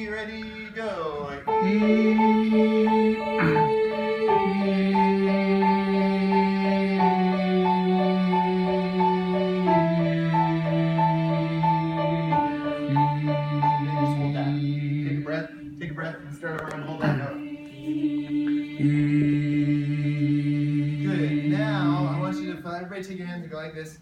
Ready, go. Take a breath and start over and hold that note. Good. Now I want you to everybody take your hands and go like this.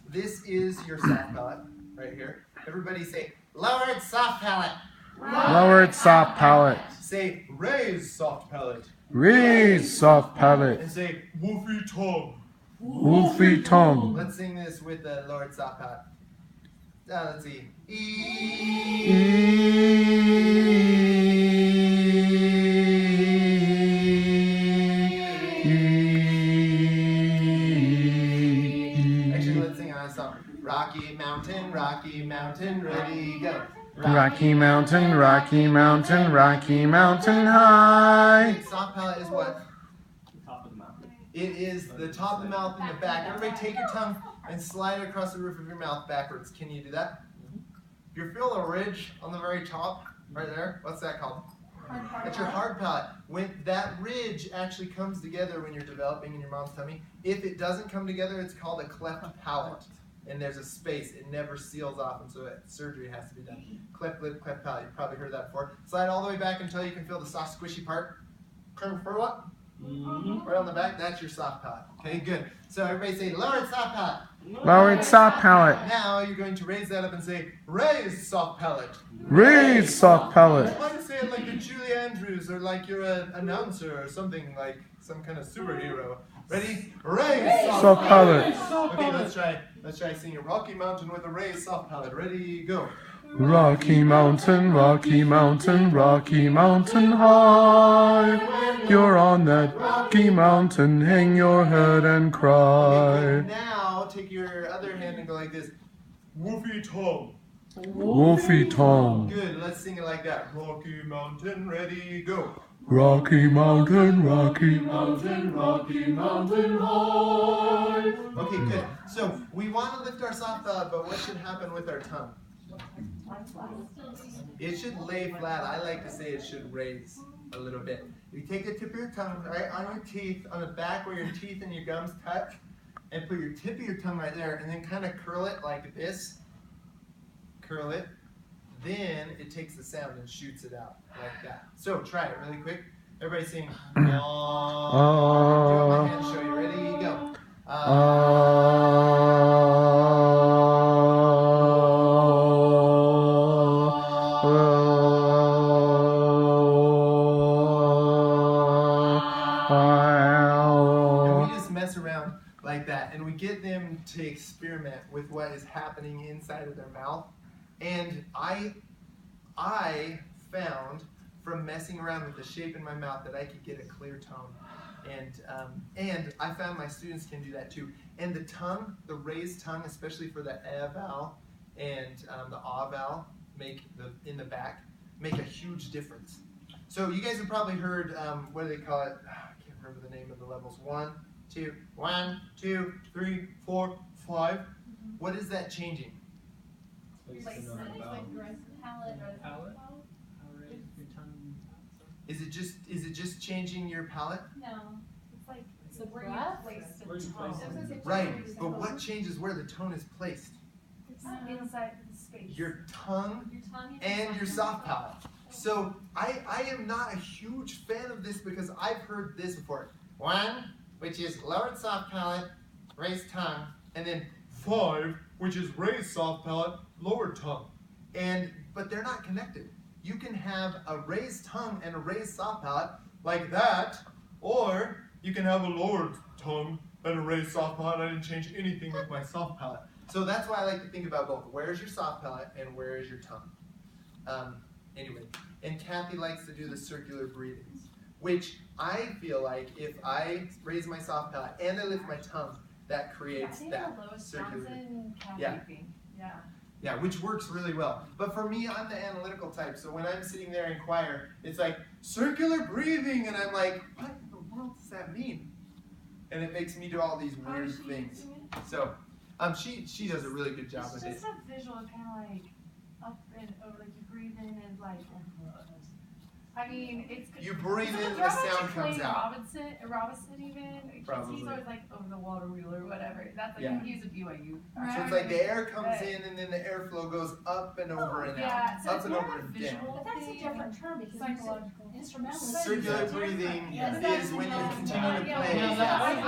This is your soft palate right here. Everybody say lowered soft palate. Lowered soft palate. Say raised soft palate. Raised soft palate. And say woofy tongue. Woofy tongue. Let's sing this with the lowered soft palate. Let's see. Actually, let's sing on a song. Rocky Mountain, ready, go. Rocky Mountain, Rocky Mountain, Rocky Mountain high. Soft palate is what? Top of the mountain. It is the top of the mouth and the back. Everybody take your tongue and slide it across the roof of your mouth backwards. Can you do that? You feel a ridge on the very top, right there? What's that called? That's your hard palate. When that ridge actually comes together when you're developing in your mom's tummy, if it doesn't come together, it's called a cleft palate. And there's a space, it never seals off, and so surgery has to be done. Cleft lip, cleft palate, you've probably heard that before. Slide all the way back until you can feel the soft, squishy part. Curve for what? Right on the back, that's your soft palate. Okay, good. So everybody say lowered soft palate. Lowered soft palate. Now you're going to raise that up and say raised soft palate. Raised soft palate. Why don't you say it like you're Julie Andrews or like you're an announcer or something like some kind of superhero. Ready? Raised Soft palate. Okay, let's try singing Rocky Mountain with a raised soft palate. Ready, go. Rocky Mountain, Rocky Mountain, Rocky Mountain high. You're on that Rocky Mountain, hang your head and cry. Okay, now take your other hand and go like this. Woofy tongue. Woofy tongue. Good, let's sing it like that. Rocky Mountain, ready, go. Rocky Mountain, Rocky Mountain, Rocky Mountain high. Okay, good. So we want to lift our soft palate, but what should happen with our tongue? It should lay flat. I like to say it should raise a little bit. You take the tip of your tongue right on your teeth, on the back where your teeth and your gums touch, and put your tip of your tongue right there, and then kind of curl it like this. Curl it. Then it takes the sound and shoots it out like that. So try it really quick. Everybody sing. Do it on my hand show. You ready? Go. And we just mess around like that, and we get them to experiment with what is happening inside of their mouth. And I found from messing around with the shape in my mouth that I could get a clear tone. And I found my students can do that too. And the tongue, the raised tongue, especially for the vowel and the vowel, in the back, make a huge difference. So you guys have probably heard, what do they call it? I can't remember the name of the levels. 1, 2, 3, 4, 5. What is that changing? Is it just changing your palate? No, it's like where you place the tone. Right, but what changes where the tone is placed? It's inside the space. Your tongue and your soft palate. So I am not a huge fan of this because I've heard this before. 1, which is lowered soft palate, raised tongue, and then 5, which is raised soft palate, lowered tongue. But they're not connected. You can have a raised tongue and a raised soft palate like that, or you can have a lowered tongue and a raised soft palate. I didn't change anything with my soft palate. So that's why I like to think about both. Where is your soft palate and where is your tongue? Anyway, and Kathy likes to do the circular breathings, which I feel like if I raise my soft palate and I lift my tongue, that creates that circular. Yeah. Yeah, which works really well. But for me, I'm the analytical type, so when I'm sitting there in choir, it's like, circular breathing, and I'm like, what in the world does that mean? And it makes me do all these weird things. So, she does a really good job with it. It's just a visual, kind of like up and over, like you breathe in and like. I mean, it's. You breathe in, Did the sound comes Clayton out. Robinson even? Because Probably. he's always like over the water wheel or whatever. That's like, Yeah. he was a BYU. So it's like the air comes in and then the airflow goes up and over and Yeah, out. so Up it's and more over a and visual down. But that's a different term because Psychological. instrumental. Circular breathing is when you continue to play. I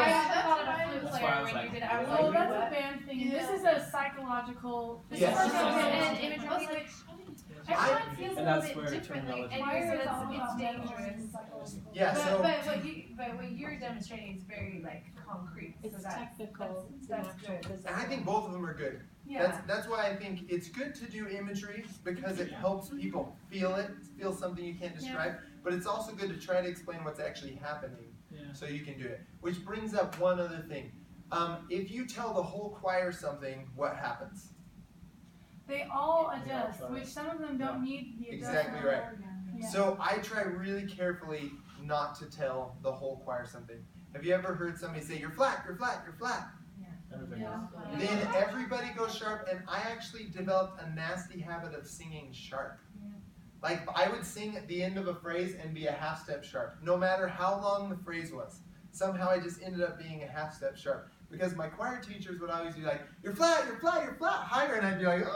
haven't thought about flute That's why I player was when you like, did it. I was oh, like, that's what? a band thing. This is a psychological. This Yes. is an imagery I was thing, like, which everyone feels a And little that's where bit differently, terminology and Choir is because all about it's dangerous. Yeah, so But what you're demonstrating is very like concrete. So It's that's, technical. that's actual good. physical. and I think both of them are good. Yeah. That's why I think it's good to do imagery because it helps people feel something you can't describe. But it's also good to try to explain what's actually happening so you can do it. Which brings up one other thing. If you tell the whole choir something, what happens? they all adjust, which some of them don't need the adjustment. Exactly right. Yeah. So I try really carefully not to tell the whole choir something. Have you ever heard somebody say, you're flat, you're flat, you're flat? Everybody Yeah. else. Then everybody goes sharp, and I actually developed a nasty habit of singing sharp. Like, I would sing at the end of a phrase and be a half step sharp, no matter how long the phrase was. Somehow I just ended up being a half step sharp. Because my choir teachers would always be like, you're flat, you're flat, you're flat, higher, and I'd be like, oh,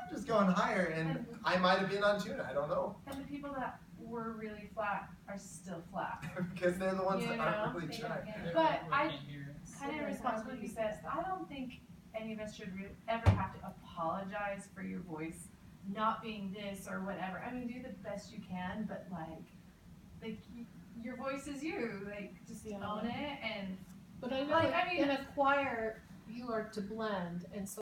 I'm just going higher, and I might have been on tune, I don't know. And the people that were really flat are still flat. Because they're the ones You that know, aren't really they trying. don't get it. But I kind of in response to what you said, I don't think any of us should ever have to apologize for your voice not being this or whatever. I mean, do the best you can, but like your voice is you. Like, just own it and. But I know Like, I mean- in a choir, you are to blend, and so